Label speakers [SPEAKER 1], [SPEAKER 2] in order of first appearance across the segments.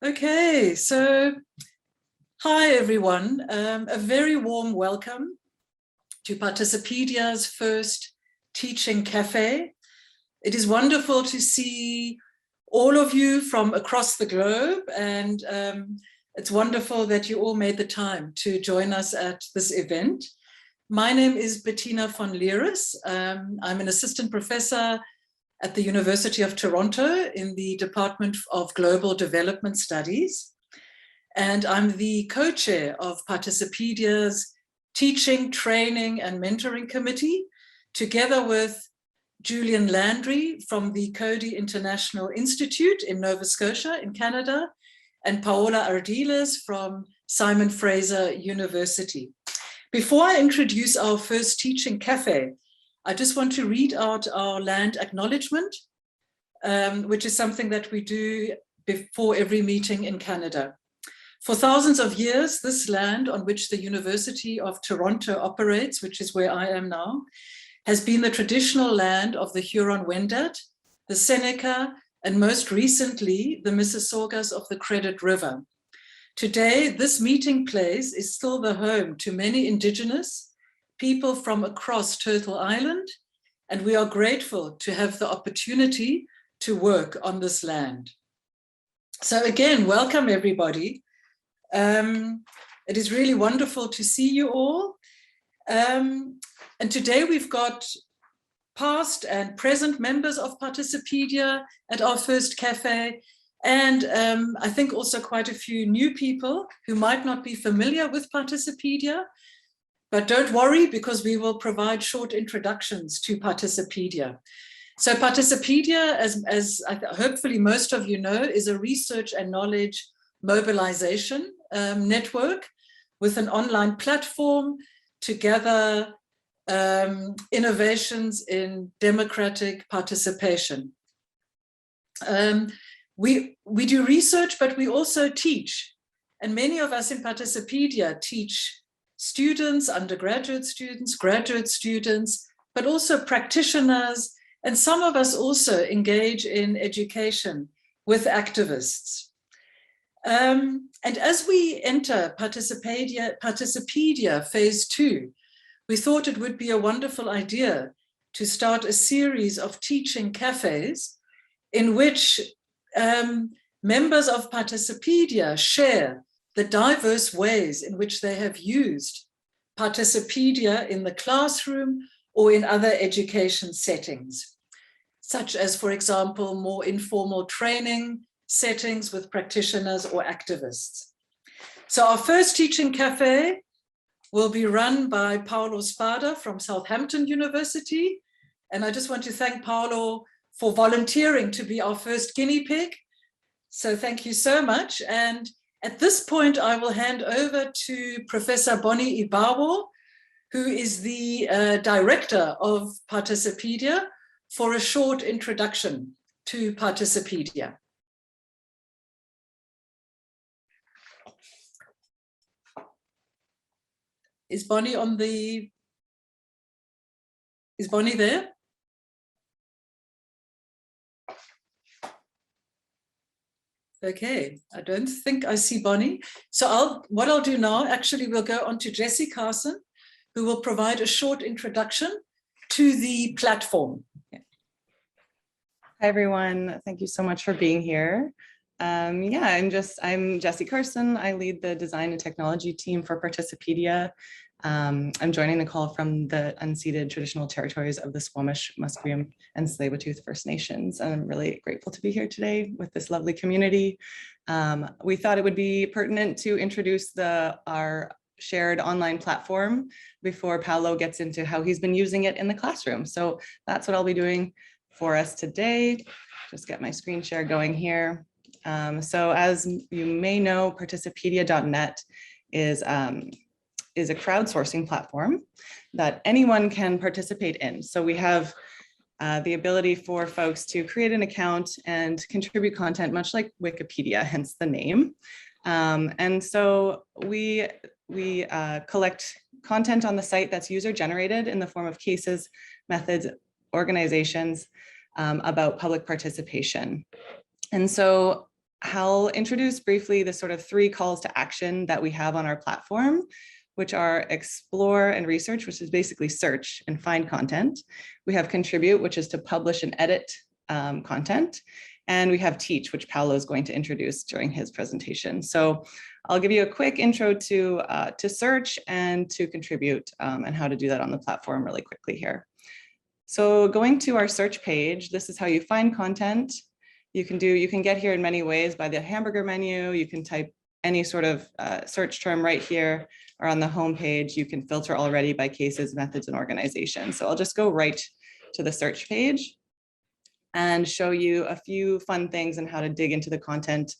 [SPEAKER 1] Okay, so hi everyone. A very warm welcome to Participedia's first teaching cafe. It is wonderful to see all of you from across the globe, and it's wonderful that you all made the time to join us at this event. My name is Bettina von Leeris. I'm an assistant professor at the University of Toronto in the Department of Global Development Studies. And I'm the co-chair of Participedia's Teaching, Training and Mentoring Committee, together with Julian Landry from the Coady International Institute in Nova Scotia in Canada, and Paola Ardiles from Simon Fraser University. Before I introduce our first teaching cafe, I just want to read out our land acknowledgement, which is something that we do before every meeting in Canada. For thousands of years, this land on which the University of Toronto operates, which is where I am now, has been the traditional land of the Huron-Wendat, the Seneca, and most recently, the Mississaugas of the Credit River. Today, this meeting place is still the home to many Indigenous people from across Turtle Island, and we are grateful to have the opportunity to work on this land. So again, welcome everybody. It is really wonderful to see you all. And today we've got past and present members of Participedia at our first cafe, and I think also quite a few new people who might not be familiar with Participedia. But don't worry, because we will provide short introductions to Participedia. So Participedia, as hopefully most of you know, is a research and knowledge mobilization network with an online platform to gather innovations in democratic participation. We do research, but we also teach. And many of us in Participedia teach students, undergraduate students, graduate students, but also practitioners, and some of us also engage in education with activists. And as we enter Participedia Phase 2, we thought it would be a wonderful idea to start a series of teaching cafes in which members of Participedia share the diverse ways in which they have used Participedia in the classroom or in other education settings, such as, for example, more informal training settings with practitioners or activists. So our first teaching cafe will be run by Paolo Spada from Southampton University. And I just want to thank Paolo for volunteering to be our first guinea pig. So thank you so much. And at this point, I will hand over to Professor Bonnie Ibawo, who is the director of Participedia, for a short introduction to Participedia. Is Bonnie there? Okay, I don't think I see Bonnie. So what I'll do now, actually, we'll go on to Jessie Carson, who will provide a short introduction to the platform.
[SPEAKER 2] Hi, everyone. Thank you so much for being here. I'm Jessie Carson. I lead the design and technology team for Participedia. I'm joining the call from the unceded traditional territories of the Squamish, Musqueam, and Tsleil-Waututh First Nations. And I'm really grateful to be here today with this lovely community. We thought it would be pertinent to introduce our shared online platform before Paolo gets into how he's been using it in the classroom. So that's what I'll be doing for us today. Just get my screen share going here. So as you may know, participedia.net is a crowdsourcing platform that anyone can participate in. So we have the ability for folks to create an account and contribute content, much like Wikipedia, hence the name. And so we collect content on the site that's user-generated in the form of cases, methods, organizations about public participation. And so I'll introduce briefly the sort of 3 calls to action that we have on our platform, which are explore and research, which is basically search and find content. We have contribute, which is to publish and edit content. And we have teach, which Paolo is going to introduce during his presentation. So I'll give you a quick intro to search and to contribute and how to do that on the platform really quickly here. So going to our search page, this is how you find content. You can get here in many ways by the hamburger menu. You can type any sort of search term right here, or on the home page. You can filter already by cases, methods, and organizations. So I'll just go right to the search page and show you a few fun things and how to dig into the content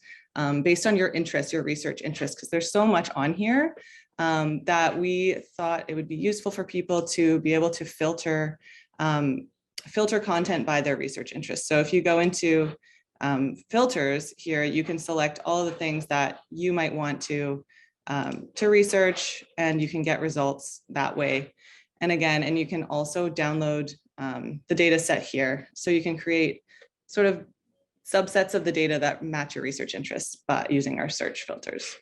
[SPEAKER 2] based on your interest, your research interest, because there's so much on here that we thought it would be useful for people to be able to filter content by their research interest. So if you go into filters here, you can select all of the things that you might want to research, and you can get results that way. And again, and you can also download the data set here. So you can create sort of subsets of the data that match your research interests by using our search filters.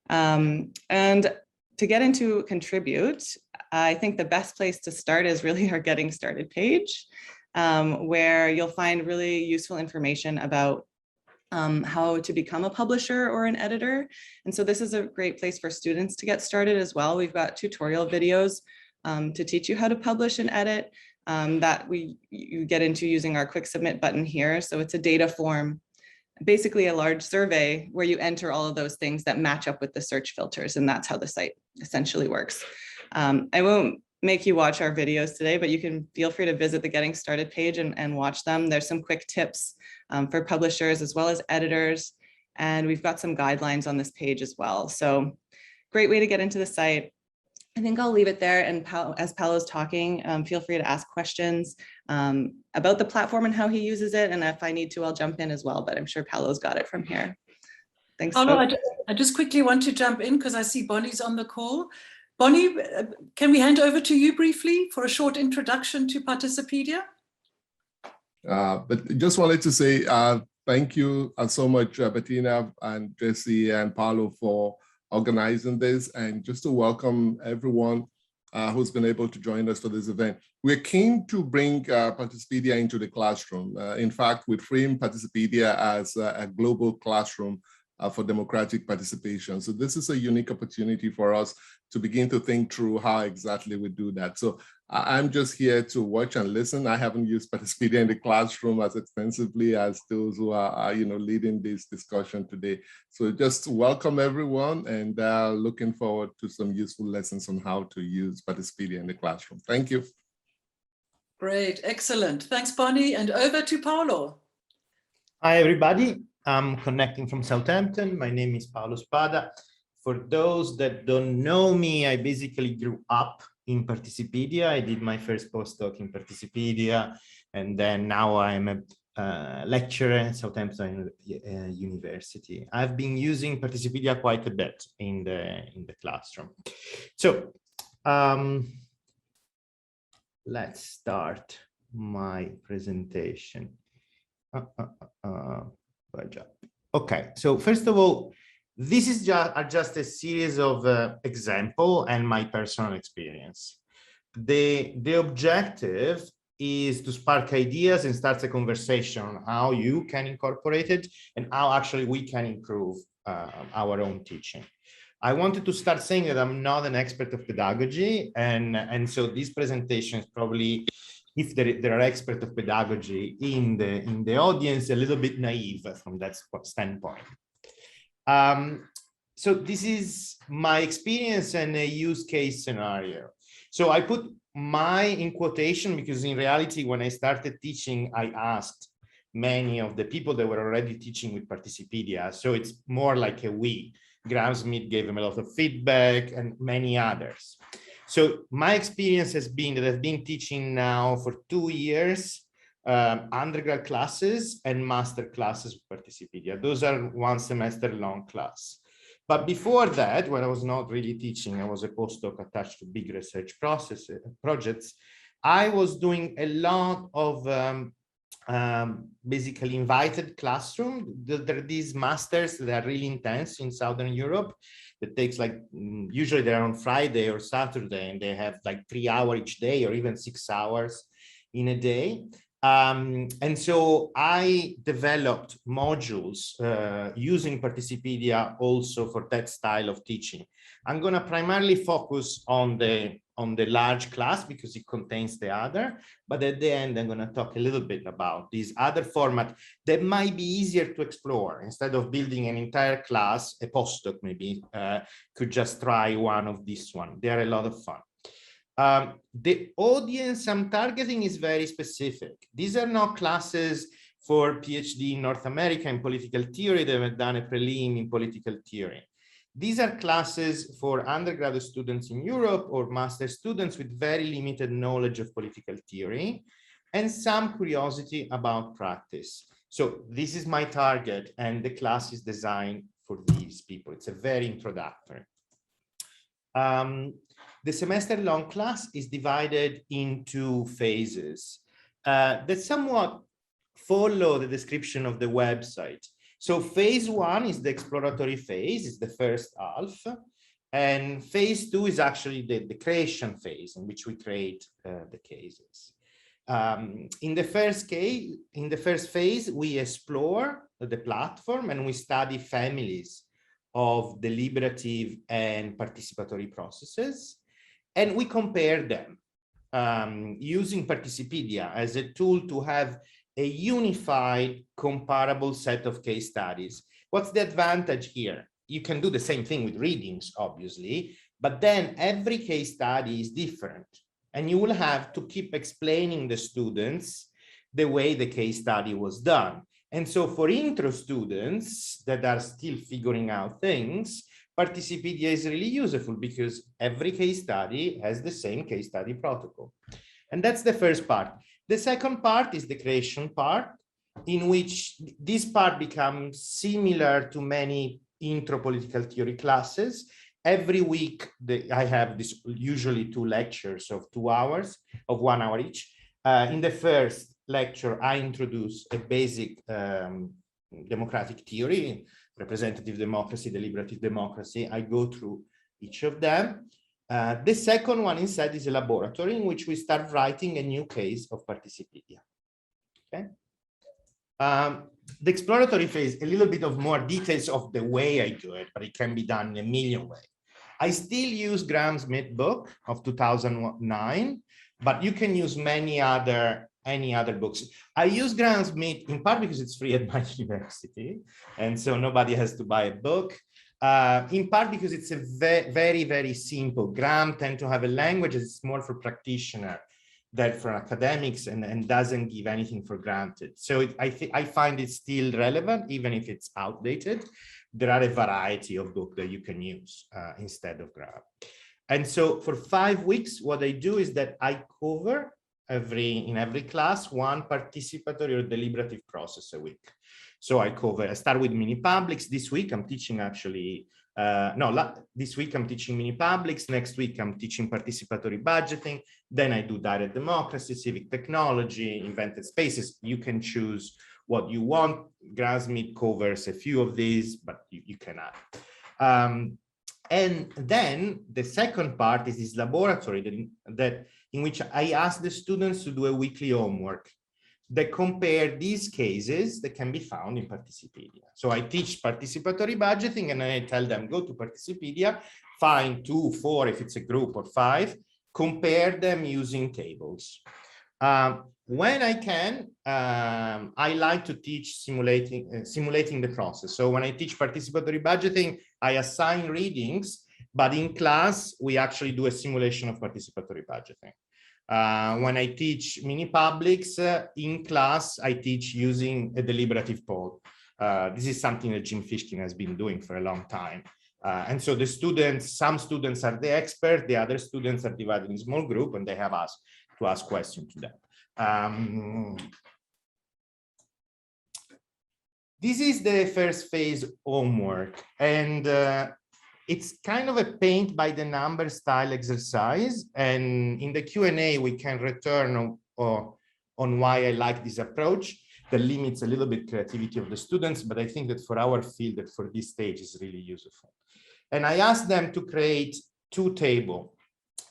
[SPEAKER 2] And to get into contribute, I think the best place to start is really our getting started page, where you'll find really useful information about how to become a publisher or an editor. And so this is a great place for students to get started as well. We've got tutorial videos to teach you how to publish and edit that you get into using our quick submit button here. So it's a data form, basically a large survey where you enter all of those things that match up with the search filters. And that's how the site essentially works. I won't make you watch our videos today, but you can feel free to visit the Getting Started page and watch them. There's some quick tips for publishers as well as editors. And we've got some guidelines on this page as well. So great way to get into the site. I think I'll leave it there. And as Paolo's talking, feel free to ask questions about the platform and how he uses it. And if I need to, I'll jump in as well, but I'm sure Paolo's got it from here. Thanks.
[SPEAKER 1] Paolo, I just quickly want to jump in because I see Bonnie's on the call. Bonnie, can we hand over to you briefly for a short introduction to Participedia?
[SPEAKER 3] But just wanted to say thank you so much, Bettina and Jesse and Paolo, for organizing this, and just to welcome everyone who's been able to join us for this event. We're keen to bring Participedia into the classroom. In fact, we frame Participedia as a global classroom for democratic participation. So this is a unique opportunity for us to begin to think through how exactly we do that. So I'm just here to watch and listen. I haven't used Participedia in the classroom as extensively as those who are leading this discussion today. So just welcome everyone, and looking forward to some useful lessons on how to use Participedia in the classroom. Thank you.
[SPEAKER 1] Great, excellent. Thanks, Bonnie. And over to Paolo.
[SPEAKER 4] Hi, everybody. I'm connecting from Southampton. My name is Paolo Spada. For those that don't know me, I basically grew up in Participedia. I did my first postdoc in Participedia, and then now I'm a lecturer at Southampton University. I've been using Participedia quite a bit in the classroom. So let's start my presentation. Okay, so first of all, this is just a series of examples and my personal experience. The objective is to spark ideas and start a conversation on how you can incorporate it and how actually we can improve our own teaching. I wanted to start saying that I'm not an expert of pedagogy, and so this presentation is probably, if there are experts of pedagogy in the audience, a little bit naive from that standpoint. So this is my experience and a use case scenario. So I put my in quotation because in reality, when I started teaching, I asked many of the people that were already teaching with Participedia. So it's more like a we. Graham Smith gave them a lot of feedback and many others. So my experience has been that I've been teaching now for 2 years, undergrad classes and master classes with Participedia. Those are 1 semester long class. But before that, when I was not really teaching, I was a postdoc attached to big research projects. I was doing a lot of basically invited classroom. There are these masters that are really intense in Southern Europe. That takes like, usually they're on Friday or Saturday, and they have like 3 hours each day, or even 6 hours in a day. And so I developed modules using Participedia also for that style of teaching. I'm going to primarily focus on the large class because it contains the other, but at the end, I'm going to talk a little bit about these other formats that might be easier to explore. Instead of building an entire class, a postdoc maybe could just try one of this one. They are a lot of fun. The audience I'm targeting is very specific. These are not classes for PhD in North America in political theory that have done a prelim in political theory. These are classes for undergraduate students in Europe or master students with very limited knowledge of political theory and some curiosity about practice. So this is my target, and the class is designed for these people. It's a very introductory. The semester-long class is divided into phases that somewhat follow the description of the website. So phase 1 is the exploratory phase, is the first half. And phase 2 is actually the creation phase in which we create the cases. In the first phase, we explore the platform and we study families of deliberative and participatory processes. And we compare them using Participedia as a tool to have a unified, comparable set of case studies. What's the advantage here? You can do the same thing with readings, obviously, but then every case study is different. And you will have to keep explaining the students the way the case study was done. And so for intro students that are still figuring out things, Participedia is really useful because every case study has the same case study protocol. And that's the first part. The second part is the creation part, in which this part becomes similar to many intro political theory classes. Every week, I have this usually 2 lectures of 2 hours, of 1 hour each. In the first lecture, I introduce a basic democratic theory, representative democracy, deliberative democracy. I go through each of them. The second one instead is a laboratory in which we start writing a new case of Participedia. Okay. The exploratory phase, a little bit of more details of the way I do it, but it can be done in a million ways. I still use Graham-Smith's book of 2009, but you can use any other books. I use Graham-Smith in part because it's free at my university, and so nobody has to buy a book. In part because it's a very, very simple. Graham tend to have a language that's more for practitioner than for academics, and doesn't give anything for granted. So I find it still relevant, even if it's outdated. There are a variety of books that you can use instead of Graham. And so for 5 weeks, what I do is that I cover in every class 1 participatory or deliberative process a week. So I start with mini publics. This week I'm teaching actually, this week I'm teaching mini publics. Next week I'm teaching participatory budgeting. Then I do direct democracy, civic technology, invented spaces. You can choose what you want. Graham-Smith covers a few of these, but you can add. And then the second part is this laboratory in which I ask the students to do a weekly homework that compare these cases that can be found in Participedia. So I teach participatory budgeting, and I tell them, go to Participedia, find 2, 4, if it's a group, or 5, compare them using tables. When I can, I like to teach simulating the process. So when I teach participatory budgeting, I assign readings, but in class, we actually do a simulation of participatory budgeting. When I teach mini publics in class, I teach using a deliberative poll. This is something that Jim Fishkin has been doing for a long time. And so the students, some students are the expert, the other students are divided in small group, and they have asked to ask questions to them. This is the first phase homework, and it's kind of a paint by the number style exercise. And in the Q&A, we can return on why I like this approach that limits a little bit creativity of the students, but I think that for our field, that for this stage is really useful. And I asked them to create two tables.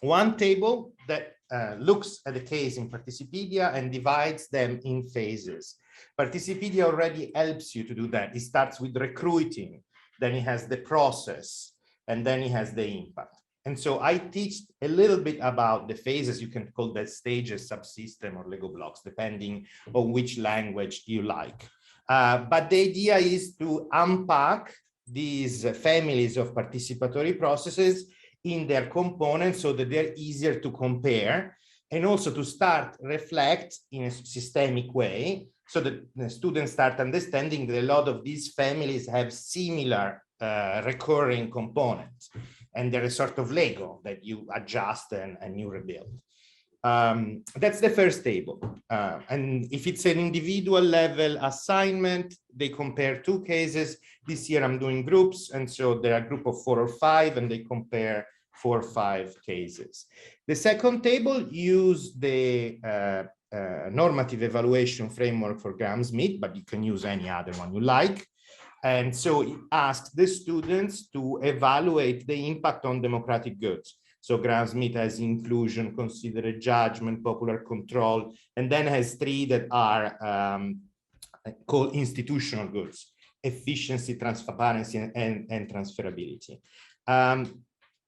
[SPEAKER 4] One table that looks at the case in Participedia and divides them in phases. Participedia already helps you to do that. It starts with recruiting, then it has the process, and then it has the impact. And so I teach a little bit about the phases. You can call that stages, subsystem, or Lego blocks, depending on which language you like. But the idea is to unpack these families of participatory processes in their components so that they're easier to compare, and also to start reflect in a systemic way so that the students start understanding that a lot of these families have similar recurring components, and they're a sort of Lego that you adjust and you rebuild. That's the first table. And if it's an individual level assignment, they compare two cases. This year I'm doing groups, and so there are a group of 4 or 5, and they compare 4 or 5 cases. The second table use the normative evaluation framework for Graham-Smith, but you can use any other one you like. And so it asks the students to evaluate the impact on democratic goods. So Graham-Smith has inclusion, considerate judgment, popular control, and then has 3 that are called institutional goods: efficiency, transparency, and transferability.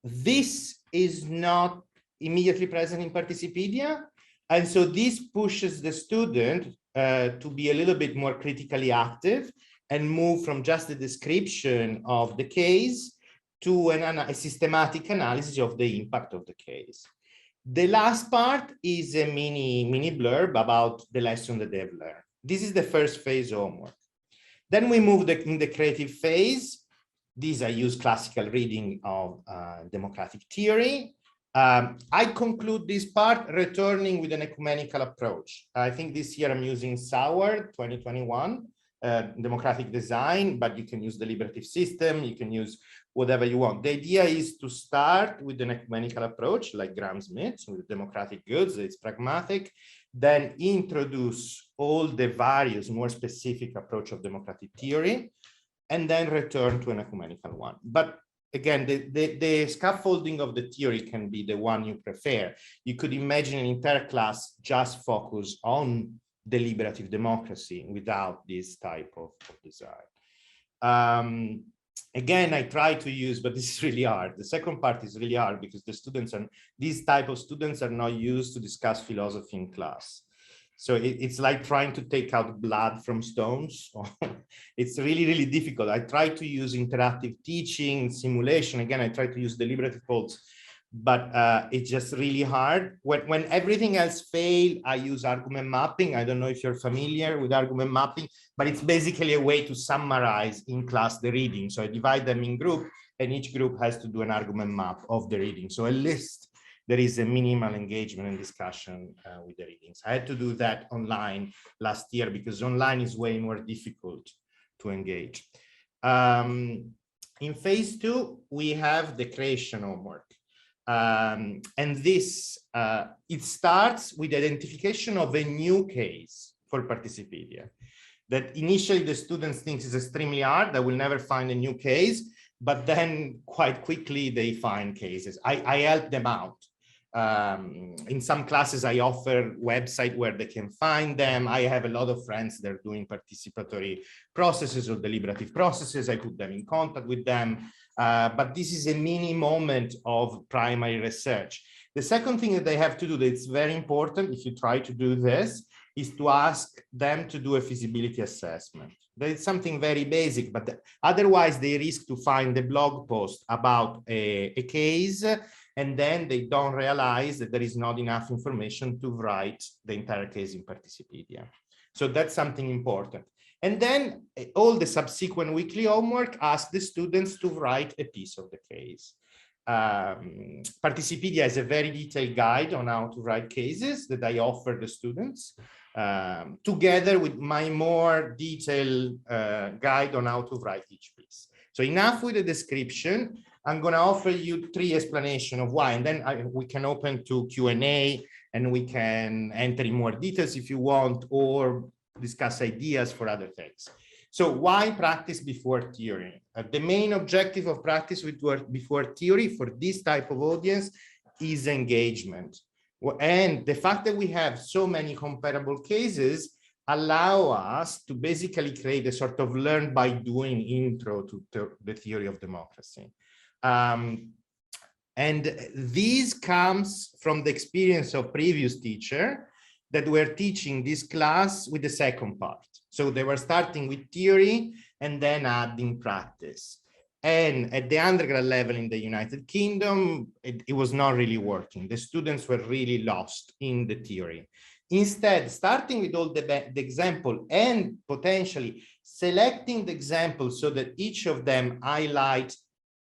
[SPEAKER 4] This is not immediately present in Participedia, and so this pushes the student to be a little bit more critically active and move from just the description of the case to a systematic analysis of the impact of the case. The last part is a mini blurb about the lesson that they've learned. This is the first phase homework. Then we move in the creative phase. These I use classical reading of democratic theory. I conclude this part returning with an ecumenical approach. I think this year I'm using Sauer 2021, democratic design, but you can use deliberative system, you can use whatever you want. The idea is to start with an ecumenical approach like Graham-Smith with democratic goods, it's pragmatic, then introduce all the various more specific approach of democratic theory, and then return to an ecumenical one. But again, the scaffolding of the theory can be the one you prefer. You could imagine an entire class just focus on deliberative democracy without this type of design. Again, I try to use, but this is really hard. The second part is really hard because the students are, these type of students are not used to discuss philosophy in class. So it's like trying to take out blood from stones. It's really, really difficult. I try to use interactive teaching, simulation. Again, I try to use deliberative polls, but it's just really hard. When everything else fails, I use argument mapping. I don't know if you're familiar with argument mapping, but it's basically a way to summarize in class the reading. So I divide them in groups, and each group has to do an argument map of the reading. So at least there is a minimal engagement and discussion with the readings. I had to do that online last year because online is way more difficult to engage. In phase 2, we have the creation homework. And this, it starts with identification of a new case for Participedia that initially the students think is extremely hard, they will never find a new case, but then quite quickly they find cases. I help them out. In some classes, I offer website where they can find them. I have a lot of friends that are doing participatory processes or deliberative processes. I put them in contact with them. But this is a mini moment of primary research. The second thing that they have to do that's very important if you try to do this is to ask them to do a feasibility assessment. That is something very basic, but otherwise they risk to find a blog post about a case, and then they don't realize that there is not enough information to write the entire case in Participedia. So that's something important. And then all the subsequent weekly homework asks the students to write a piece of the case. Participedia is a very detailed guide on how to write cases that I offer the students, together with my more detailed guide on how to write each piece. So enough with the description. I'm going to offer you 3 explanations of why, and then we can open to Q&A and we can enter in more details if you want, or discuss ideas for other things. So why practice before theory? The main objective of practice before theory for this type of audience is engagement. And the fact that we have so many comparable cases allow us to basically create a sort of learn by doing intro to the theory of democracy. And this comes from the experience of previous teachers that were teaching this class with the second part. So they were starting with theory and then adding practice. And at the undergrad level in the United Kingdom, it was not really working. The students were really lost in the theory. Instead, starting with all the example and potentially selecting the example so that each of them highlight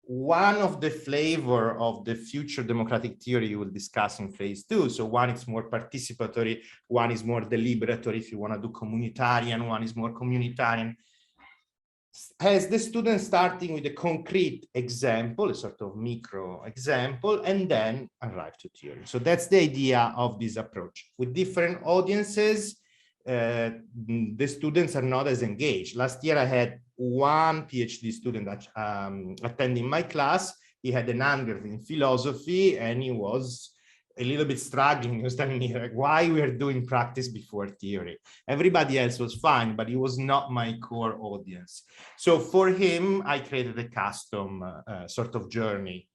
[SPEAKER 4] one of the flavor of the future democratic theory you will discuss in phase 2. So one is more participatory, one is more deliberatory if you want to do communitarian, one is more communitarian. Has the student starting with a concrete example, a sort of micro example, and then arrive to theory. So that's the idea of this approach. With different audiences, the students are not as engaged. Last year, I had one PhD student attending my class. He had an undergrad in philosophy, and he was a little bit struggling. He was telling me like, why we are doing practice before theory. Everybody else was fine, but he was not my core audience. So for him, I created a custom sort of journey.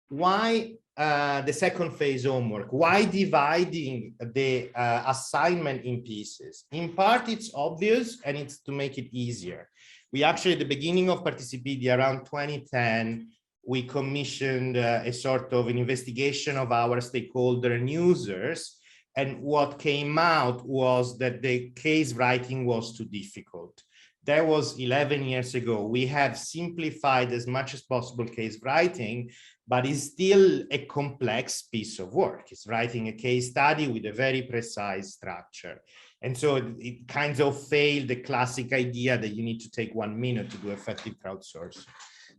[SPEAKER 4] Why the second phase homework? Why dividing the assignment in pieces? In part, it's obvious, and it's to make it easier. We actually, at the beginning of Participedia, around 2010, we commissioned a sort of an investigation of our stakeholder and users. And what came out was that the case writing was too difficult. That was 11 years ago. We have simplified as much as possible case writing, but it's still a complex piece of work. It's writing a case study with a very precise structure. And so it kind of failed the classic idea that you need to take 1 minute to do effective crowdsourcing.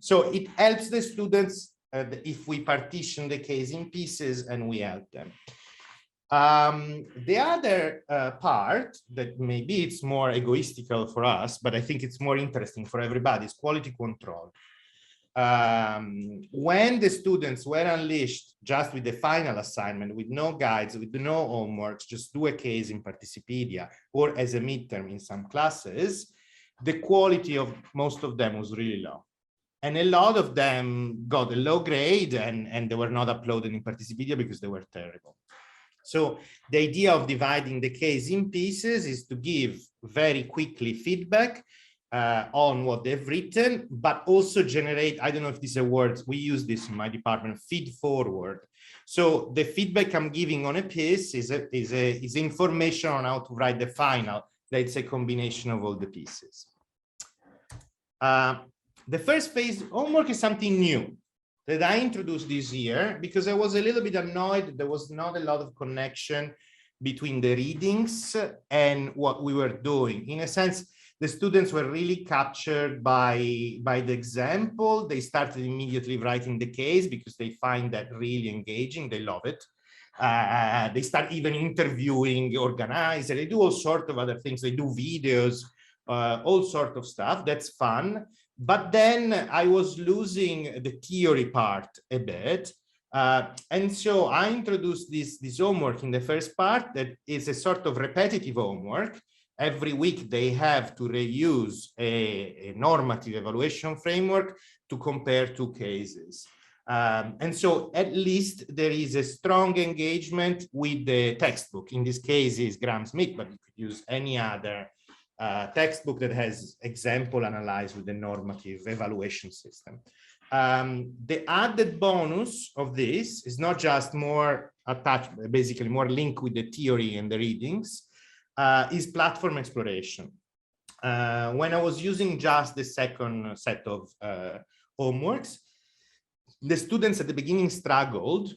[SPEAKER 4] So it helps the students if we partition the case in pieces and we help them. The other part that maybe it's more egoistical for us, but I think it's more interesting for everybody, is quality control. When the students were unleashed just with the final assignment, with no guides, with no homeworks, just do a case in Participedia or as a midterm in some classes, the quality of most of them was really low. And a lot of them got a low grade and they were not uploaded in Participedia because they were terrible. So the idea of dividing the case in pieces is to give very quickly feedback on what they've written, but also generate, I don't know if this is a word, we use this in my department, feed forward. So the feedback I'm giving on a piece is information on how to write the final. That's a combination of all the pieces. The first phase homework is something new that I introduced this year because I was a little bit annoyed. There was not a lot of connection between the readings and what we were doing. In a sense, the students were really captured by the example. They started immediately writing the case because they find that really engaging. They love it. They start even interviewing organizers. They do all sorts of other things. They do videos, all sorts of stuff. That's fun. But then I was losing the theory part a bit. And so I introduced this homework in the first part that is a sort of repetitive homework. Every week they have to reuse a normative evaluation framework to compare two cases. And so at least there is a strong engagement with the textbook. In this case is Graham-Smith, but you could use any other textbook that has example analyzed with the normative evaluation system. The added bonus of this is not just more attached, basically more linked with the theory and the readings, is platform exploration. When I was using just the second set of homeworks, the students at the beginning struggled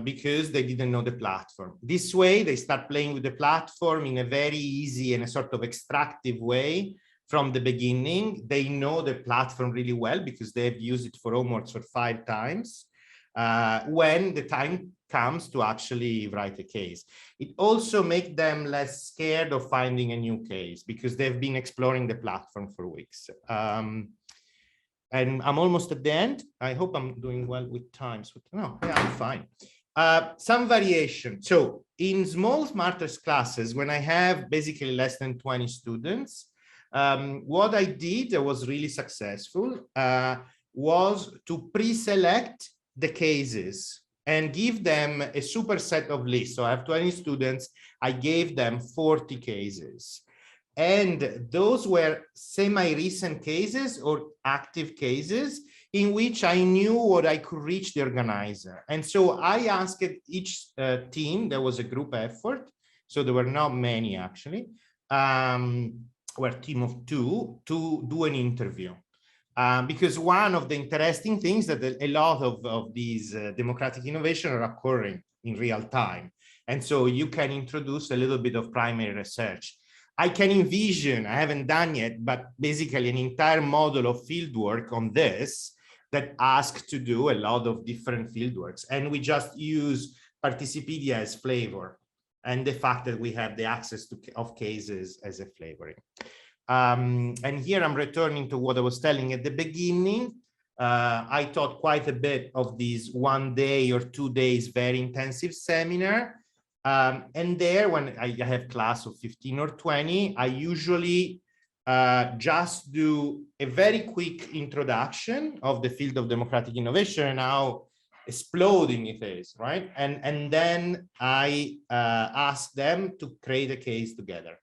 [SPEAKER 4] because they didn't know the platform. This way, they start playing with the platform in a very easy and a sort of extractive way from the beginning. They know the platform really well because they've used it for homeworks for 5 times. When the time comes to actually write a case. It also makes them less scared of finding a new case because they've been exploring the platform for weeks. And I'm almost at the end. I hope I'm doing well with time. So, no, yeah, I'm fine. Some variation. So in small smarters classes, when I have basically less than 20 students, what I did that was really successful was to pre-select the cases and give them a superset of lists. So I have 20 students. I gave them 40 cases. And those were semi-recent cases or active cases in which I knew what I could reach the organizer. And so I asked each team, there was a group effort, so there were not many actually, were a team of 2 to do an interview. Because one of the interesting things that a lot of these democratic innovation are occurring in real time. And so you can introduce a little bit of primary research. I can envision, I haven't done yet, but basically an entire model of fieldwork on this that asks to do a lot of different fieldworks. And we just use Participedia as flavor and the fact that we have the access to of cases as a flavoring. And here I'm returning to what I was telling at the beginning. I taught quite a bit of these 1 day or 2 days very intensive seminar. And there, when I have class of 15 or 20, I usually just do a very quick introduction of the field of democratic innovation and how exploding it is, right? And then I ask them to create a case together.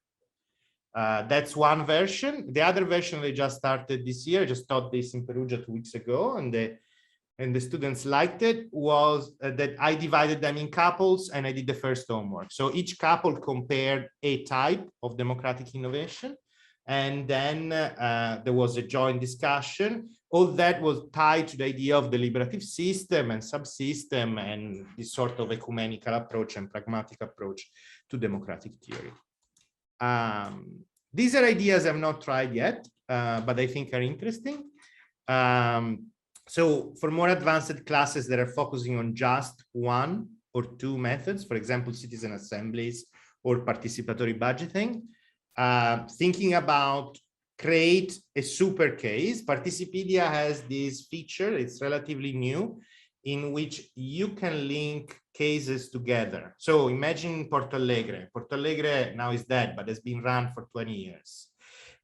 [SPEAKER 4] That's one version. The other version they just started this year, I just taught this in Perugia 2 weeks ago, and the students liked it, was that I divided them in couples and I did the first homework. So each couple compared a type of democratic innovation. And then there was a joint discussion. All that was tied to the idea of deliberative system and subsystem and this sort of ecumenical approach and pragmatic approach to democratic theory. These are ideas I've not tried yet, but I think are interesting. So for more advanced classes that are focusing on just 1 or 2 methods, for example, citizen assemblies or participatory budgeting, thinking about create a super case. Participedia has this feature, it's relatively new, in which you can link cases together. So imagine Porto Alegre. Porto Alegre now is dead, but has been run for 20 years.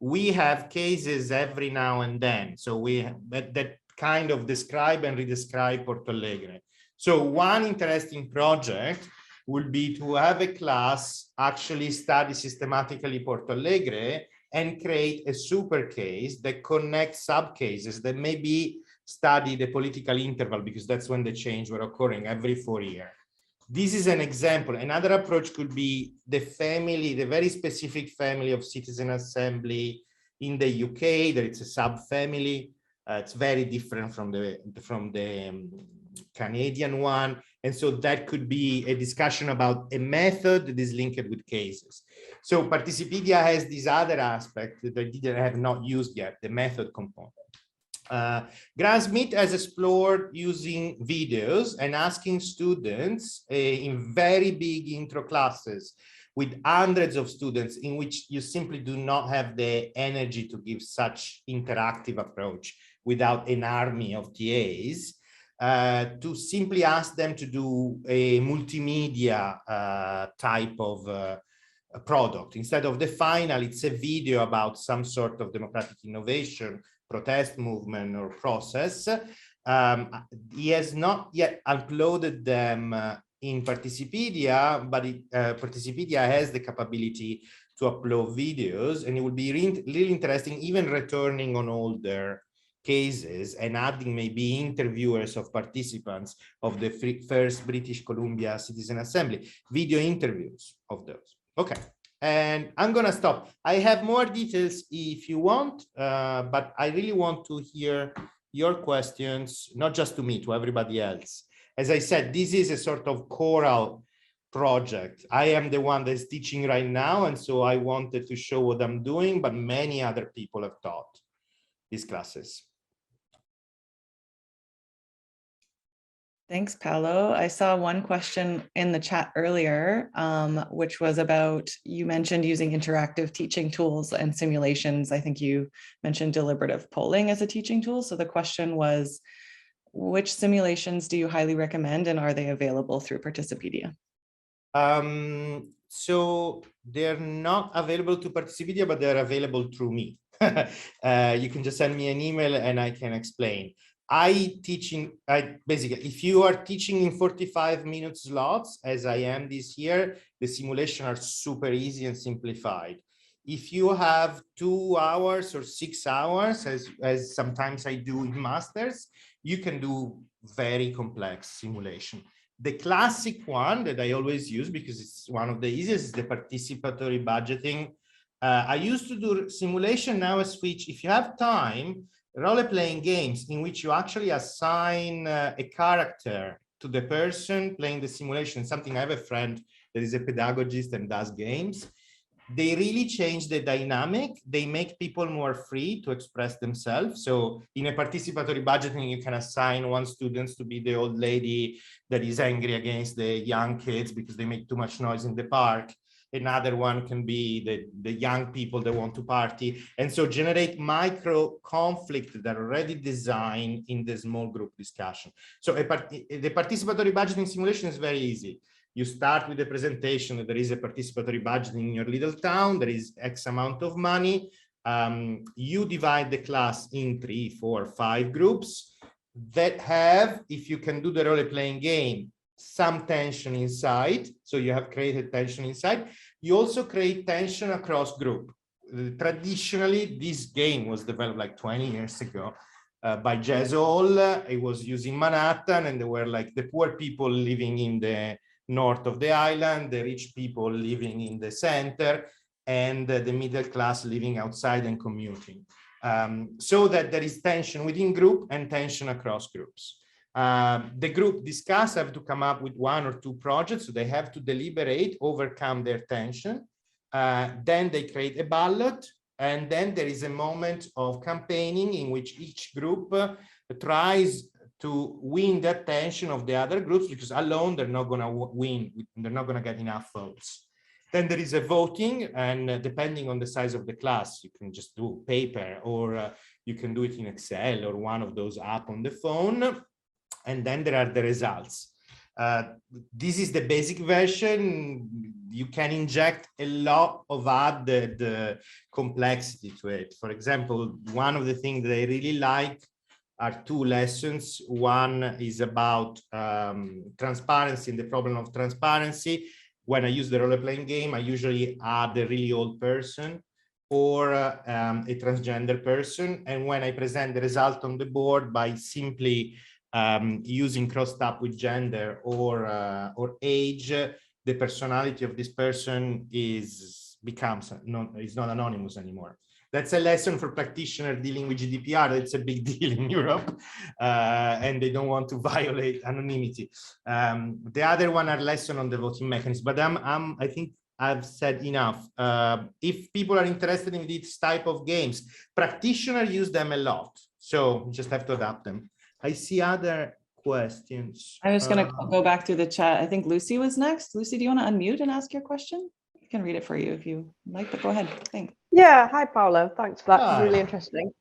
[SPEAKER 4] We have cases every now and then. So we have that kind of describe and redescribe Porto Alegre. So one interesting project would be to have a class actually study systematically Porto Alegre and create a super case that connects subcases that maybe study the political interval, because that's when the change were occurring every 4 years. This is an example. Another approach could be the family, the very specific family of citizen assembly in the UK, that it's a subfamily. It's very different from the Canadian one. And so that could be a discussion about a method that is linked with cases. So Participedia has this other aspect that I have not used yet, the method component. Grant Smith has explored using videos and asking students in very big intro classes with hundreds of students in which you simply do not have the energy to give such interactive approach without an army of TAs, to simply ask them to do a multimedia type of product. Instead of the final, it's a video about some sort of democratic innovation, protest movement or process. He has not yet uploaded them in Participedia, but Participedia has the capability to upload videos, and it would be really interesting even returning on older cases and adding maybe interviewers of participants of the first British Columbia Citizen Assembly, video interviews of those. Okay. And I'm going to stop. I have more details if you want, but I really want to hear your questions, not just to me, to everybody else. As I said, this is a sort of choral project. I am the one that's teaching right now, and so I wanted to show what I'm doing, but many other people have taught these classes.
[SPEAKER 2] Thanks, Paolo. I saw one question in the chat earlier, which was about, you mentioned using interactive teaching tools and simulations. I think you mentioned deliberative polling as a teaching tool. So the question was, which simulations do you highly recommend, and are they available through Participedia?
[SPEAKER 4] So they're not available to Participedia, but they're available through me. You can just send me an email and I can explain. Basically, if you are teaching in 45-minute slots, as I am this year, the simulation are super easy and simplified. If you have 2 hours or 6 hours, as sometimes I do in masters, you can do very complex simulation. The classic one that I always use, because it's one of the easiest, is the participatory budgeting. I used to do simulation, now I switch. If you have time, role-playing games in which you actually assign a character to the person playing the simulation. Something, I have a friend that is a pedagogist and does games. They really change the dynamic. They make people more free to express themselves. So in a participatory budgeting, you can assign one student to be the old lady that is angry against the young kids because they make too much noise in the park. Another one can be the young people that want to party. And so generate micro conflict that are already designed in the small group discussion. So the participatory budgeting simulation is very easy. You start with the presentation that there is a participatory budget in your little town, there is X amount of money. You divide the class in 3, 4, 5 groups that have, if you can do the role-playing game, some tension inside. So you have created tension inside. You also create tension across group. Traditionally, this game was developed like 20 years ago by Jazz Hall. It was used in Manhattan, and there were like the poor people living in the north of the island, the rich people living in the center, and the middle class living outside and commuting. So that there is tension within group and tension across groups. The group discuss have to come up with 1 or 2 projects, so they have to deliberate, overcome their tension. Then they create a ballot, and then there is a moment of campaigning in which each group tries to win the attention of the other groups, because alone they're not going to win, they're not going to get enough votes. Then there is a voting, and depending on the size of the class, you can just do paper, or you can do it in Excel or one of those apps on the phone. And then there are the results. This is the basic version. You can inject a lot of added complexity to it. For example, one of the things that I really like are 2 lessons. One is about transparency and the problem of transparency. When I use the role-playing game, I usually add a really old person or a transgender person. And when I present the result on the board by simply using crossed-up with gender or age, the personality of this person is not anonymous anymore. That's a lesson for practitioners dealing with GDPR. It's a big deal in Europe, and they don't want to violate anonymity. The other one are lesson on the voting mechanism. But I think I've said enough. If people are interested in this type of games, practitioners use them a lot. So you just have to adapt them. I see other questions.
[SPEAKER 2] I was going to go back through the chat. I think Lucy was next. Lucy, do you want to unmute and ask your question? I can read it for you if you like, but go ahead. Thanks.
[SPEAKER 5] Yeah, hi Paolo. Thanks for that.
[SPEAKER 4] Hi.
[SPEAKER 5] It was really interesting.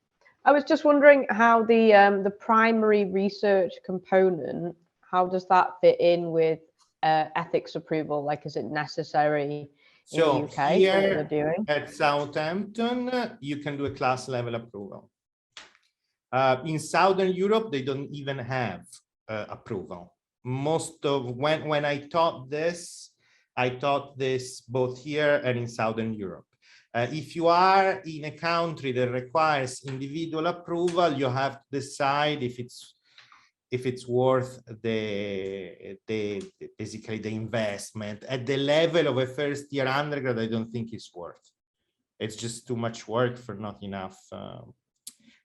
[SPEAKER 5] I was just wondering how the primary research component, how does that fit in with ethics approval? Like, is it necessary in the UK?
[SPEAKER 4] Here at Southampton, you can do a class level approval. In Southern Europe, they don't even have approval. Most of when I taught this both here and in Southern Europe. If you are in a country that requires individual approval, you have to decide if it's worth basically the investment. At the level of a first-year undergrad, I don't think it's worth. It's just too much work for not enough.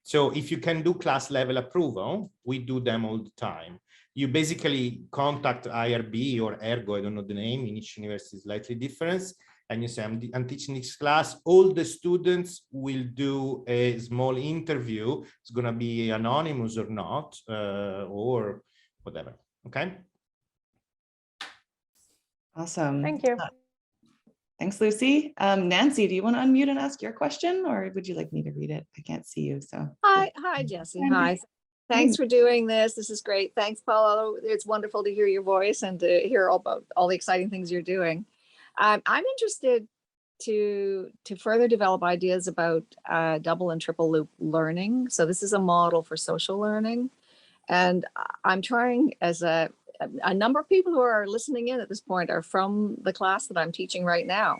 [SPEAKER 4] So if you can do class level approval, we do them all the time. You basically contact IRB or Ergo, I don't know the name, in each university is slightly different. And you say, I'm teaching this class. All the students will do a small interview. It's going to be anonymous or not, or whatever. Okay.
[SPEAKER 2] Awesome.
[SPEAKER 5] Thank you.
[SPEAKER 2] Thanks, Lucy. Nancy, do you want to unmute and ask your question, or would you like me to read it? I can't see you, so.
[SPEAKER 6] Hi, Jesse. Hi. Thanks for doing this. This is great. Thanks, Paolo. It's wonderful to hear your voice and to hear all about all the exciting things you're doing. I'm interested to further develop ideas about double and triple loop learning. So this is a model for social learning. And I'm trying, as a number of people who are listening in at this point are from the class that I'm teaching right now.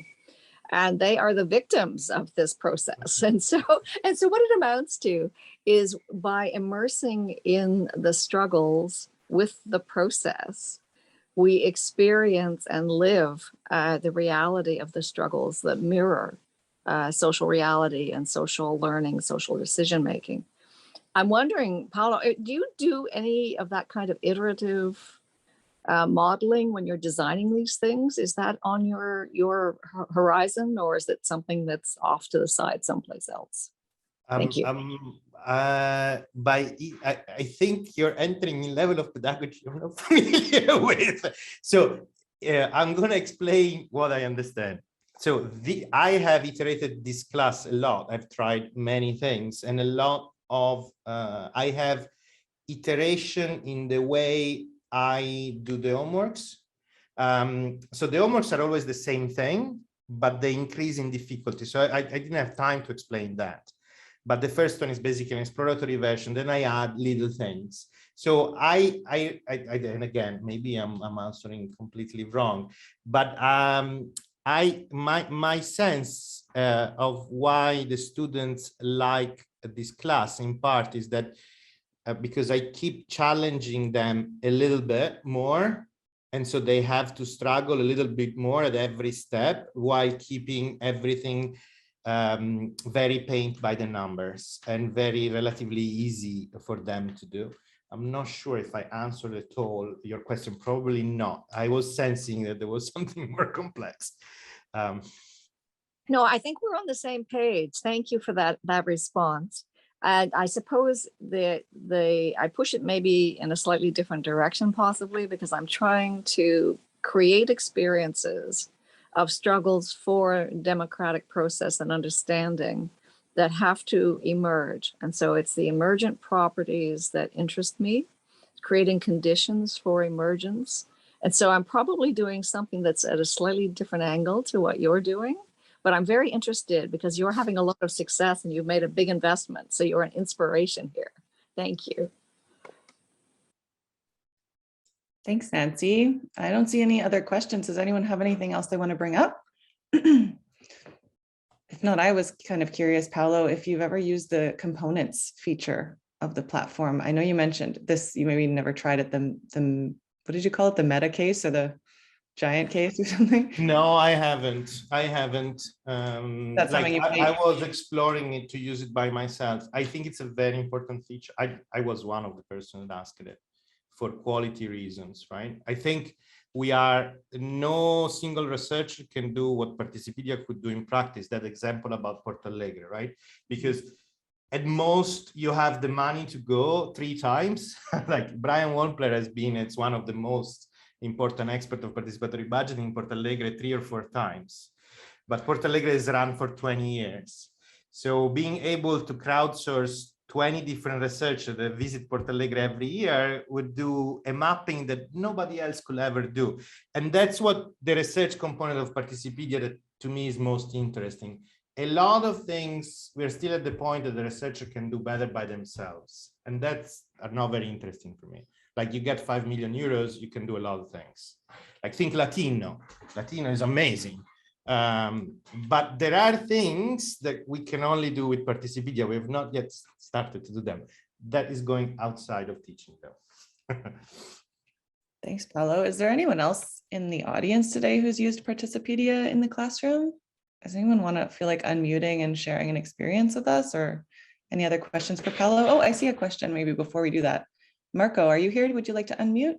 [SPEAKER 6] And they are the victims of this process. And so what it amounts to is, by immersing in the struggles with the process, we experience and live the reality of the struggles that mirror social reality and social learning, social decision making. I'm wondering, Paolo, do you do any of that kind of iterative modeling when you're designing these things? Is that on your horizon, or is it something that's off to the side someplace else? Thank you.
[SPEAKER 4] I think you're entering a level of pedagogy I'm not familiar with. So I'm going to explain what I understand. So I have iterated this class a lot. I've tried many things, and a lot of I have iteration in the way I do the homeworks. So the homeworks are always the same thing, but they increase in difficulty. So I didn't have time to explain that. But the first one is basically an exploratory version. Then I add little things. So and again, maybe I'm answering completely wrong, but my sense of why the students like this class in part is that because I keep challenging them a little bit more. And so they have to struggle a little bit more at every step while keeping everything very paint by the numbers and very relatively easy for them to do. I'm not sure if I answered at all your question. Probably not. I was sensing that there was something more complex.
[SPEAKER 6] No, I think we're on the same page. Thank you for that response. And I suppose I push it maybe in a slightly different direction, possibly, because I'm trying to create experiences of struggles for democratic process and understanding that have to emerge. And so it's the emergent properties that interest me, creating conditions for emergence. And so I'm probably doing something that's at a slightly different angle to what you're doing. But I'm very interested because you're having a lot of success and you've made a big investment. So you're an inspiration here. Thank you.
[SPEAKER 2] Thanks, Nancy. I don't see any other questions. Does anyone have anything else they want to bring up? If not, I was kind of curious, Paolo, if you've ever used the components feature of the platform. I know you mentioned this, you maybe never tried it, what did you call it? The meta case or the giant case or something?
[SPEAKER 4] No, I haven't.
[SPEAKER 2] That's something
[SPEAKER 4] I was exploring it to use it by myself. I think it's a very important feature. I was one of the persons that asked it for quality reasons, right? I think no single researcher can do what Participedia could do in practice, that example about Porto Alegre, right? Because at most you have the money to go 3 times. Like Brian Wampler it's one of the most important expert of participatory budgeting in Porto Alegre 3 or 4 times. But Porto Alegre is run for 20 years. So being able to crowdsource 20 different researchers that visit Porto Alegre every year would do a mapping that nobody else could ever do. And that's what the research component of Participedia that to me is most interesting. A lot of things, we're still at the point that the researcher can do better by themselves. And that's not very interesting for me. Like you get 5 million euros, you can do a lot of things. Like think Latino. Latino is amazing. But there are things that we can only do with Participedia. We have not yet started to do them. That is going outside of teaching though.
[SPEAKER 2] Thanks, Paolo. Is there anyone else in the audience today who's used Participedia in the classroom? Does anyone want to feel like unmuting and sharing an experience with us, or any other questions for Paolo? Oh, I see a question maybe before we do that. Marco, are you here? Would you like to unmute?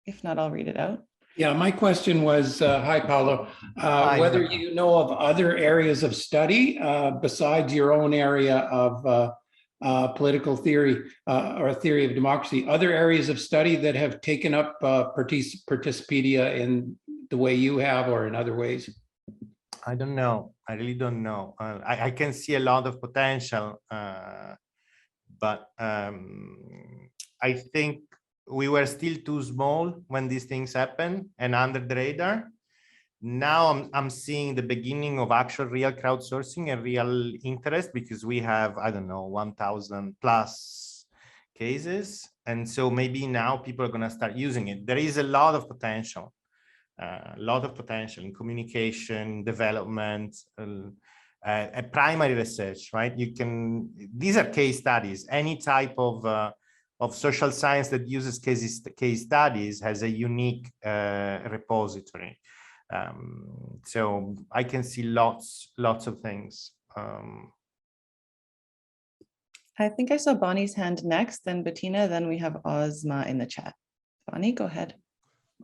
[SPEAKER 2] If not, I'll read it out.
[SPEAKER 7] Yeah, my question was, hi, Paolo, whether you know of other areas of study besides your own area of political theory or theory of democracy, other areas of study that have taken up Participedia in the way you have or in other ways?
[SPEAKER 4] I don't know. I really don't know. I can see a lot of potential, but I think we were still too small when these things happen and under the radar. Now I'm seeing the beginning of actual real crowdsourcing and real interest, because we have, I don't know, 1,000 plus cases. And so maybe now people are going to start using it. There is a lot of potential in communication, development, primary research, right? These are case studies. Any type of social science that uses case studies has a unique repository. So I can see lots of things.
[SPEAKER 2] I think I saw Bonnie's hand next, then Bettina, then we have Osma in the chat. Bonnie, go ahead.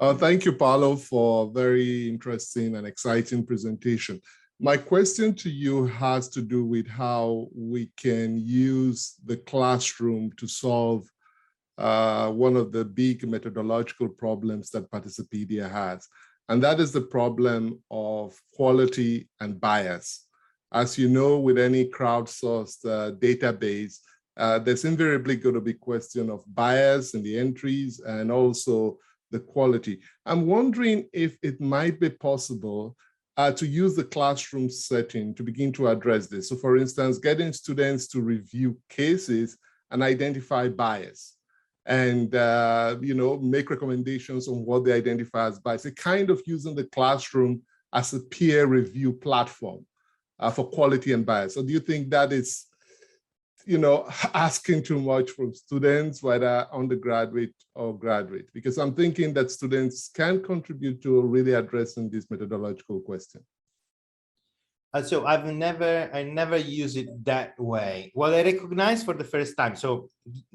[SPEAKER 3] Thank you, Paolo, for a very interesting and exciting presentation. My question to you has to do with how we can use the classroom to solve one of the big methodological problems that Participedia has. And that is the problem of quality and bias. As you know, with any crowdsourced database, there's invariably going to be a question of bias in the entries and also the quality. I'm wondering if it might be possible to use the classroom setting to begin to address this. So for instance, getting students to review cases and identify bias, and make recommendations on what they identify as bias. It's kind of using the classroom as a peer review platform for quality and bias. So do you think that is, asking too much from students, whether undergraduate or graduate? Because I'm thinking that students can contribute to really addressing this methodological question.
[SPEAKER 4] So I never use it that way. Well, I recognize for the first time. So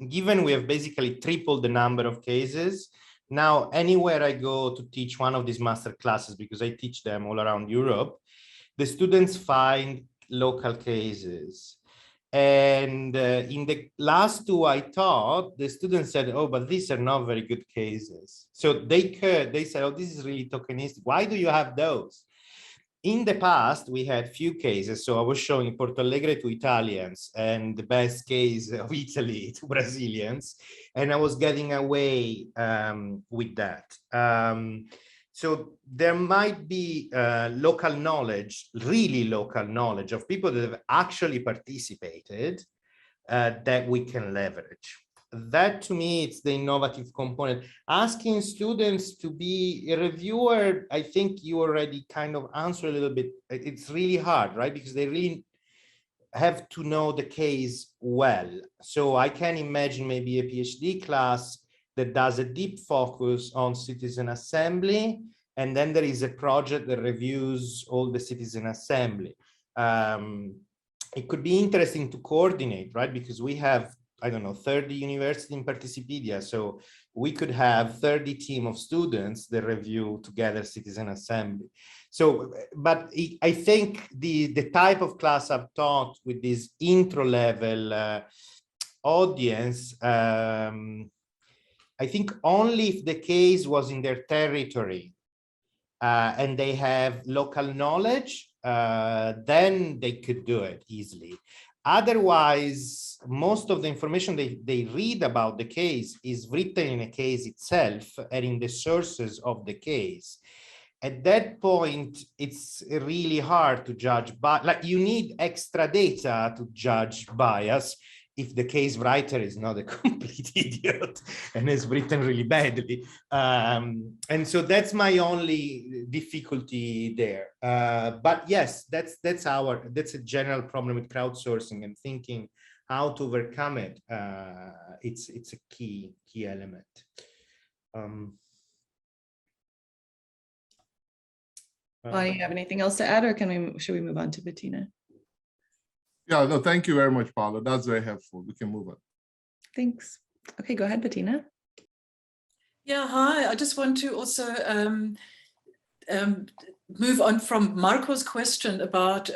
[SPEAKER 4] given we have basically tripled the number of cases, now anywhere I go to teach one of these master classes, because I teach them all around Europe, the students find local cases. And in the last two I taught, the students said, oh, but these are not very good cases. So they said, oh, this is really tokenistic. Why do you have those? In the past, we had few cases. So I was showing Porto Alegre to Italians and the best case of Italy to Brazilians. And I was getting away with that. So there might be local knowledge, really local knowledge of people that have actually participated that we can leverage. That to me, it's the innovative component. Asking students to be a reviewer, I think you already kind of answered a little bit. It's really hard, right? Because they really have to know the case well. So I can imagine maybe a PhD class that does a deep focus on citizen assembly. And then there is a project that reviews all the citizen assembly. It could be interesting to coordinate, right? Because we have, I don't know, 30 universities in Participedia. So we could have 30 team of students that review together citizen assembly. So, but I think the type of class I've taught with this intro level audience, I think only if the case was in their territory and they have local knowledge, then they could do it easily. Otherwise, most of the information they read about the case is written in a case itself and in the sources of the case. At that point, it's really hard to judge, but like you need extra data to judge bias if the case writer is not a complete idiot and has written really badly. And so that's my only difficulty there. But yes, that's a general problem with crowdsourcing and thinking how to overcome it. It's a key element.
[SPEAKER 2] Do you have anything else to add, or should we move on to Bettina?
[SPEAKER 3] Yeah, no, thank you very much, Paolo. That's very helpful. We can move on.
[SPEAKER 2] Thanks. Okay, go ahead, Bettina.
[SPEAKER 1] Yeah, hi. I just want to also move on from Marco's question about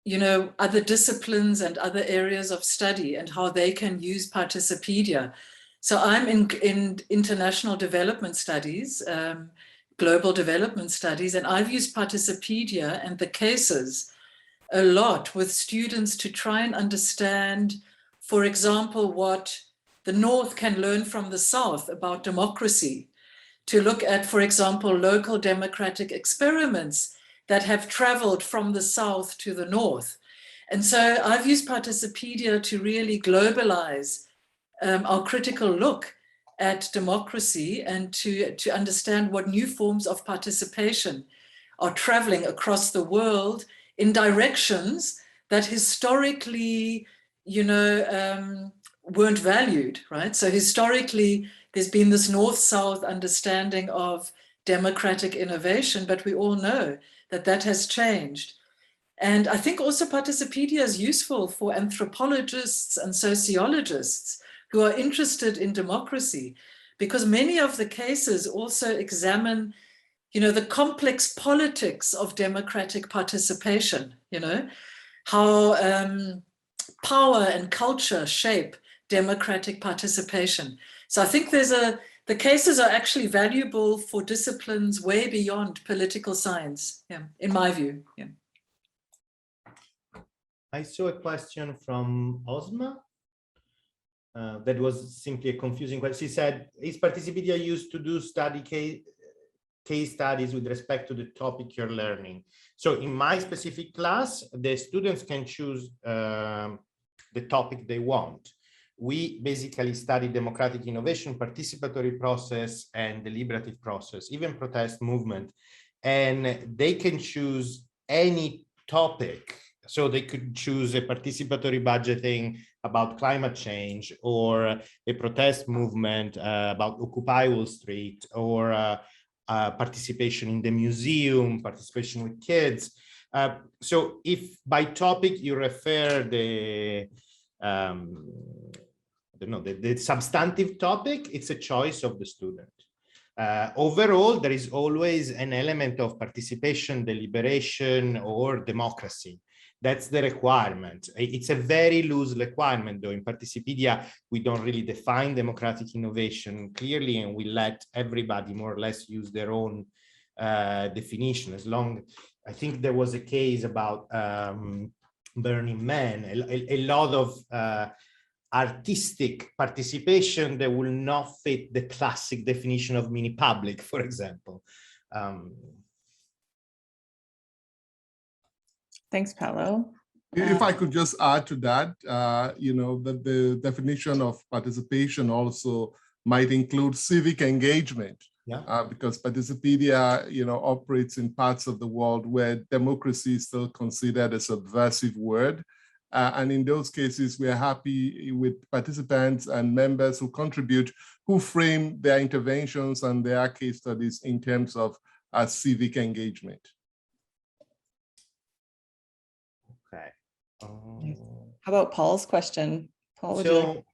[SPEAKER 1] you know, other disciplines and other areas of study and how they can use Participedia. So I'm in international development studies, global development studies, and I've used Participedia and the cases a lot with students to try and understand, for example, what the North can learn from the South about democracy, to look at, for example, local democratic experiments that have traveled from the South to the North. And so I've used Participedia to really globalize our critical look at democracy and to understand what new forms of participation are traveling across the world in directions that historically, you know, weren't valued, right? So historically, there's been this North-South understanding of democratic innovation, but we all know that that has changed. And I think also Participedia is useful for anthropologists and sociologists who are interested in democracy, because many of the cases also examine, you know, the complex politics of democratic participation, you know, how power and culture shape democratic participation. So I think the cases are actually valuable for disciplines way beyond political science, yeah, in my view. Yeah.
[SPEAKER 4] I saw a question from Osma. That was simply a confusing question. She said, is Participedia used to do case studies with respect to the topic you're learning? So in my specific class, the students can choose the topic they want. We basically study democratic innovation, participatory process, and deliberative process, even protest movement. And they can choose any topic. So they could choose a participatory budgeting about climate change, or a protest movement about Occupy Wall Street, or participation in the museum, participation with kids. So if by topic you refer the substantive topic, it's a choice of the student. Overall, there is always an element of participation, deliberation, or democracy. That's the requirement. It's a very loose requirement, though. In Participedia, we don't really define democratic innovation clearly, and we let everybody more or less use their own definition. As long, I think there was a case about Burning Man, a lot of artistic participation that will not fit the classic definition of mini public, for example.
[SPEAKER 2] Thanks, Paolo.
[SPEAKER 3] If I could just add to that, you know, that the definition of participation also might include civic engagement. Yeah. Because Participedia, you know, operates in parts of the world where democracy is still considered a subversive word. And in those cases, we are happy with participants and members who contribute, who frame their interventions and their case studies in terms of civic engagement.
[SPEAKER 4] Okay.
[SPEAKER 2] How about Paul's question? Paul, would you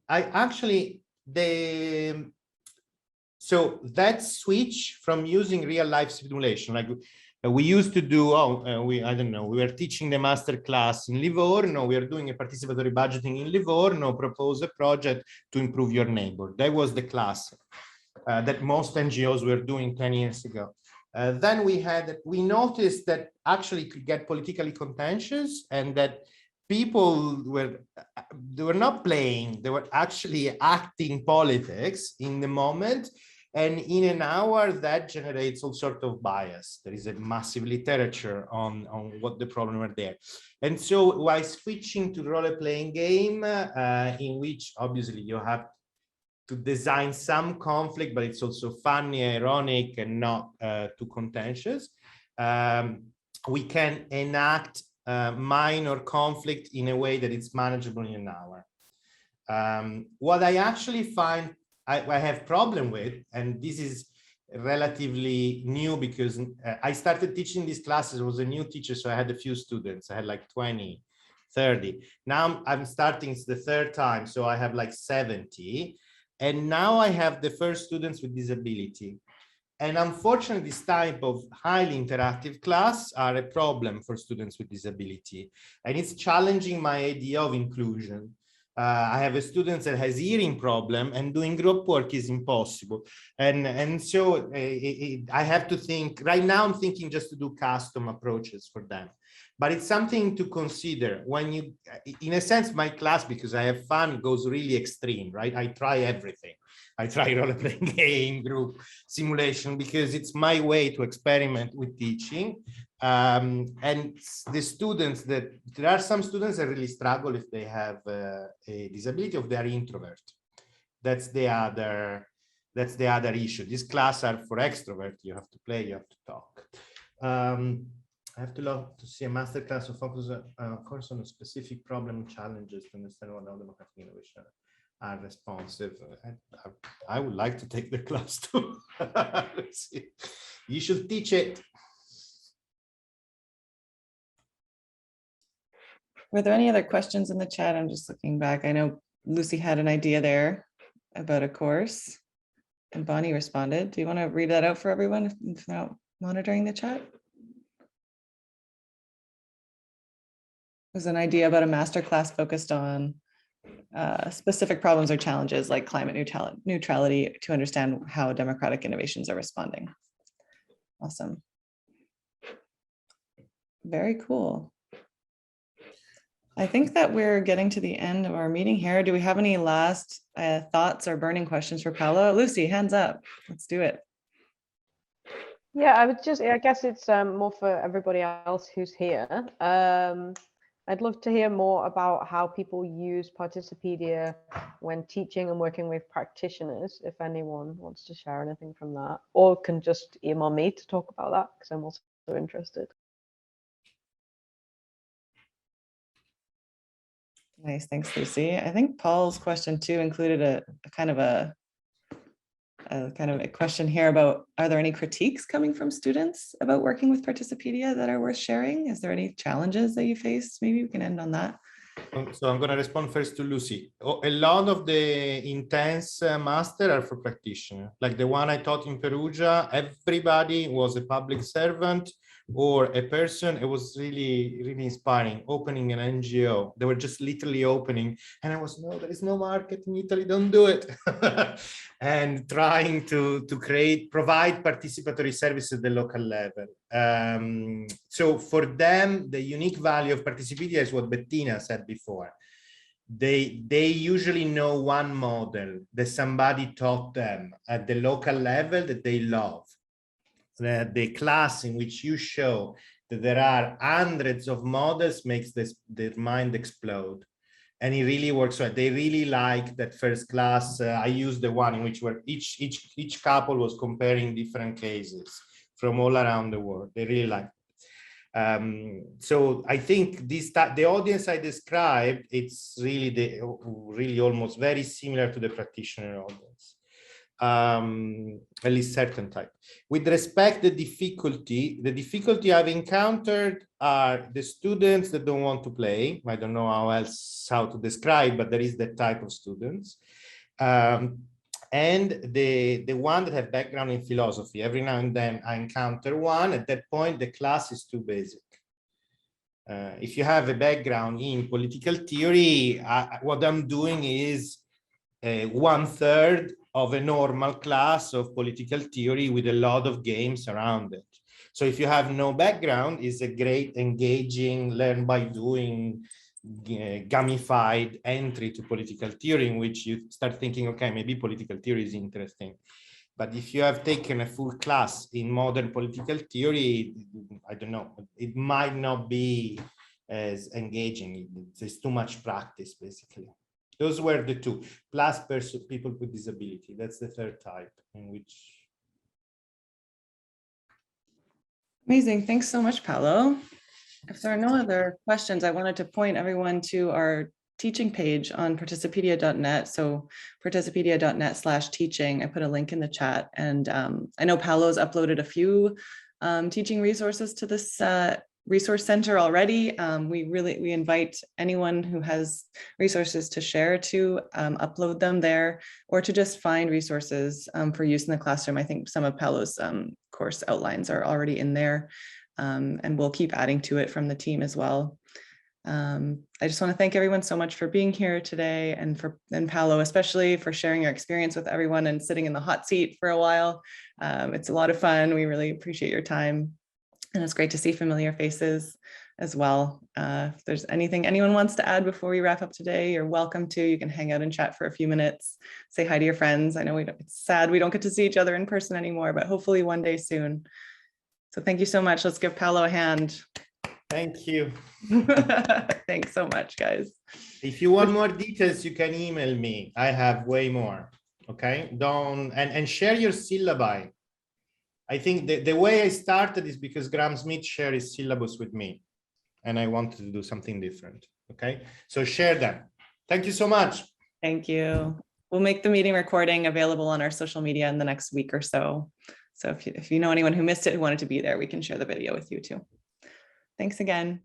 [SPEAKER 2] like
[SPEAKER 4] so that switch from using real life simulation, like we used to do, I don't know, we were teaching the master class in Livorno, we are doing a participatory budgeting in Livorno, propose a project to improve your neighbor. That was the class that most NGOs were doing 10 years ago. Then we noticed that actually it could get politically contentious, and that people they were not playing, they were actually acting politics in the moment. And in an hour, that generates all sorts of bias. There is a massive literature on what the problem are there. And so while switching to the role-playing game, in which obviously you have to design some conflict, but it's also funny, ironic, and not too contentious, we can enact minor conflict in a way that it's manageable in an hour. What I actually find I have problem with, and this is relatively new because I started teaching these classes, I was a new teacher, so I had a few students, I had like 20, 30. Now I'm starting, it's the third time, so I have like 70. And now I have the first students with disability. And unfortunately, this type of highly interactive class are a problem for students with disability. And it's challenging my idea of inclusion. I have a student that has hearing problem and doing group work is impossible. And so I have to think, right now I'm thinking just to do custom approaches for them. But it's something to consider when you, in a sense, my class, because I have fun, goes really extreme, right? I try everything. I try role-playing game, group simulation, because it's my way to experiment with teaching. And the students there are some students that really struggle if they have a disability, if they are introvert. That's the other issue. These classes are for extrovert. You have to play, you have to talk. I have to love to see a masterclass of focus course on a specific problem and challenges to understand what all democratic innovation are responsive. I would like to take the class too. Let's see. You should teach it.
[SPEAKER 2] Were there any other questions in the chat? I'm just looking back. I know Lucy had an idea there about a course and Bonnie responded. Do you want to read that out for everyone if they're not monitoring the chat? There's an idea about a masterclass focused on specific problems or challenges like climate neutrality to understand how democratic innovations are responding. Awesome. Very cool. I think that we're getting to the end of our meeting here. Do we have any last thoughts or burning questions for Paolo? Lucy, hands up. Let's do it.
[SPEAKER 5] Yeah, I guess it's more for everybody else who's here. I'd love to hear more about how people use Participedia when teaching and working with practitioners, if anyone wants to share anything from that, or can just email me to talk about that, because I'm also interested.
[SPEAKER 2] Nice, thanks, Lucy. I think Paul's question too included a kind of a question here about, are there any critiques coming from students about working with Participedia that are worth sharing? Is there any challenges that you face? Maybe we can end on that.
[SPEAKER 4] So I'm going to respond first to Lucy. A lot of the intense master are for practitioners. Like the one I taught in Perugia, everybody was a public servant or a person. It was really, really inspiring, opening an NGO. They were just literally opening. And I was, no, there is no market in Italy, don't do it. And trying to provide participatory services at the local level. So for them, the unique value of Participedia is what Bettina said before. They usually know one model that somebody taught them at the local level that they love. The class in which you show that there are hundreds of models makes their mind explode. And it really works right. They really like that first class. I used the one in which where each couple was comparing different cases from all around the world. They really liked it. So I think the audience I described, it's really really almost very similar to the practitioner audience. At least certain type. With respect to the difficulty I've encountered are the students that don't want to play. I don't know how to describe, but there is that type of students. And the one that have background in philosophy. Every now and then I encounter one. At that point, the class is too basic. If you have a background in political theory, what I'm doing is 1/3 of a normal class of political theory with a lot of games around it. So if you have no background, it's a great engaging, learn by doing, gamified entry to political theory in which you start thinking, okay, maybe political theory is interesting. But if you have taken a full class in modern political theory, I don't know, it might not be as engaging. There's too much practice, basically. Those were the two, plus people with disability. That's the third type in which.
[SPEAKER 2] Amazing. Thanks so much, Paolo. If there are no other questions, I wanted to point everyone to our teaching page on participedia.net. So participedia.net/teaching. I put a link in the chat, and I know Paolo's uploaded a few teaching resources to this resource center already. We invite anyone who has resources to share, to upload them there, or to just find resources for use in the classroom. I think some of Paolo's course outlines are already in there, and we'll keep adding to it from the team as well. I just want to thank everyone so much for being here today, and Paolo especially for sharing your experience with everyone and sitting in the hot seat for a while. It's a lot of fun. We really appreciate your time, and it's great to see familiar faces as well. If there's anything anyone wants to add before we wrap up today, you're welcome to. You can hang out and chat for a few minutes, say hi to your friends. I know it's sad we don't get to see each other in person anymore, but hopefully one day soon. So thank you so much. Let's give Paolo a hand.
[SPEAKER 4] Thank you.
[SPEAKER 2] Thanks so much, guys.
[SPEAKER 4] If you want more details, you can email me. I have way more. Okay. And share your syllabi. I think the way I started is because Graham Smith shared his syllabus with me, and I wanted to do something different. Okay. So share them. Thank you so much.
[SPEAKER 2] Thank you. We'll make the meeting recording available on our social media in the next week or so. So if you know anyone who missed it, who wanted to be there, we can share the video with you too. Thanks again.